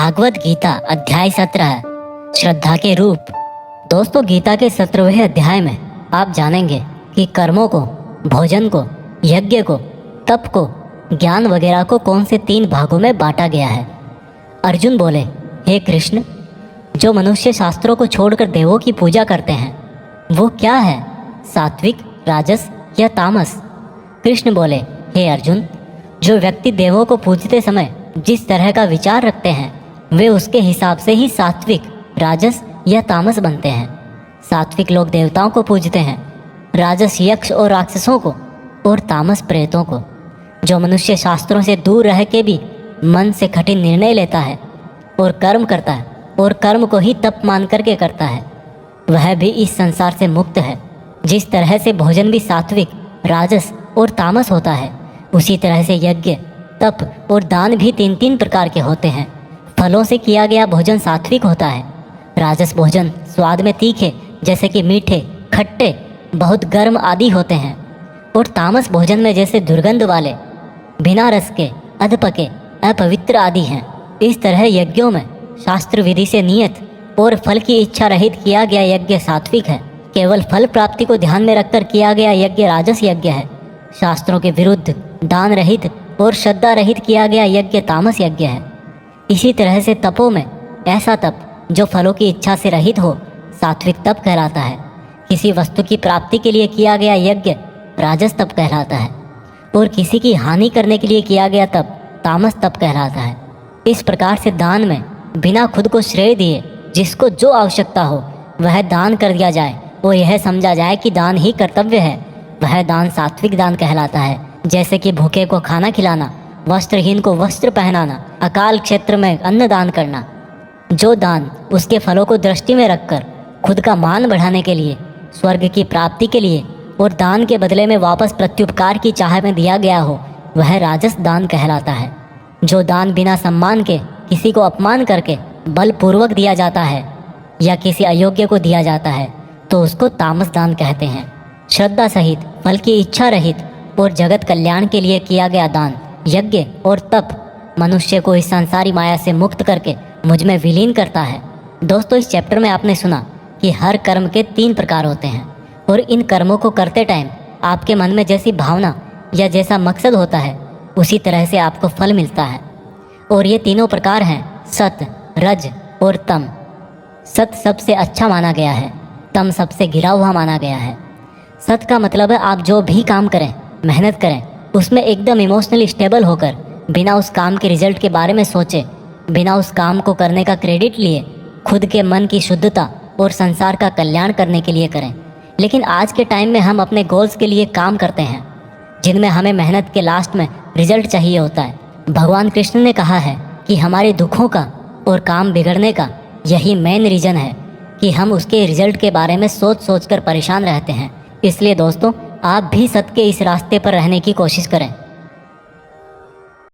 भागवत गीता अध्याय 17 श्रद्धा के रूप। दोस्तों, गीता के 17वें अध्याय में आप जानेंगे कि कर्मों को, भोजन को, यज्ञ को, तप को, ज्ञान वगैरह को कौन से 3 भागों में बांटा गया है। अर्जुन बोले, हे कृष्ण, जो मनुष्य शास्त्रों को छोड़कर देवों की पूजा करते हैं वो क्या है, सात्विक, राजस या तामस? कृष्ण बोले, हे अर्जुन, जो व्यक्ति देवों को पूजते समय जिस तरह का विचार रखते हैं वे उसके हिसाब से ही सात्विक, राजस या तामस बनते हैं। सात्विक लोग देवताओं को पूजते हैं, राजस यक्ष और राक्षसों को, और तामस प्रेतों को। जो मनुष्य शास्त्रों से दूर रह के भी मन से कठिन निर्णय लेता है और कर्म करता है और कर्म को ही तप मान करके करता है, वह भी इस संसार से मुक्त है। जिस तरह से भोजन भी सात्विक, राजस और तामस होता है, उसी तरह से यज्ञ, तप और दान भी 3 प्रकार के होते हैं। फलों से किया गया भोजन सात्विक होता है। राजस भोजन स्वाद में तीखे जैसे कि मीठे, खट्टे, बहुत गर्म आदि होते हैं, और तामस भोजन में जैसे दुर्गंध वाले, बिना रस के, अधपके, अपवित्र आदि हैं। इस तरह यज्ञों में शास्त्र विधि से नियत और फल की इच्छा रहित किया गया यज्ञ सात्विक है। केवल फल प्राप्ति को ध्यान में रखकर किया गया यज्ञ राजस यज्ञ है। शास्त्रों के विरुद्ध, दान रहित और श्रद्धा रहित किया गया यज्ञ तामस यज्ञ है। इसी तरह से तपों में ऐसा तप जो फलों की इच्छा से रहित हो सात्विक तप कहलाता है। किसी वस्तु की प्राप्ति के लिए किया गया यज्ञ राजस तप कहलाता है, और किसी की हानि करने के लिए किया गया तप तामस तप कहलाता है। इस प्रकार से दान में बिना खुद को श्रेय दिए जिसको जो आवश्यकता हो वह दान कर दिया जाए और यह समझा जाए कि दान ही कर्तव्य है, वह दान सात्विक दान कहलाता है। जैसे कि भूखे को खाना खिलाना, वस्त्रहीन को वस्त्र पहनाना, अकाल क्षेत्र में अन्न दान करना। जो दान उसके फलों को दृष्टि में रखकर खुद का मान बढ़ाने के लिए, स्वर्ग की प्राप्ति के लिए और दान के बदले में वापस प्रत्युपकार की चाह में दिया गया हो, वह राजस दान कहलाता है। जो दान बिना सम्मान के किसी को अपमान करके बलपूर्वक दिया जाता है या किसी अयोग्य को दिया जाता है तो उसको तामस दान कहते हैं। श्रद्धा सहित, फल की इच्छा रहित और जगत कल्याण के लिए किया गया दान, यज्ञ और तप मनुष्य को इस संसारी माया से मुक्त करके मुझ में विलीन करता है। दोस्तों, इस चैप्टर में आपने सुना कि हर कर्म के 3 प्रकार होते हैं, और इन कर्मों को करते टाइम आपके मन में जैसी भावना या जैसा मकसद होता है उसी तरह से आपको फल मिलता है। और ये तीनों प्रकार हैं सत, रज और तम। सत सबसे अच्छा माना गया है, तम सबसे गिरा हुआ माना गया है। सत का मतलब है आप जो भी काम करें, मेहनत करें, उसमें एकदम इमोशनली स्टेबल होकर, बिना उस काम के रिजल्ट के बारे में सोचे, बिना उस काम को करने का क्रेडिट लिए, खुद के मन की शुद्धता और संसार का कल्याण करने के लिए करें। लेकिन आज के टाइम में हम अपने गोल्स के लिए काम करते हैं जिनमें हमें मेहनत के लास्ट में रिजल्ट चाहिए होता है। भगवान कृष्ण ने कहा है कि हमारे दुखों का और काम बिगड़ने का यही मेन रीज़न है कि हम उसके रिजल्ट के बारे में सोच सोच कर परेशान रहते हैं। इसलिए दोस्तों, आप भी सत्य के इस रास्ते पर रहने की कोशिश करें।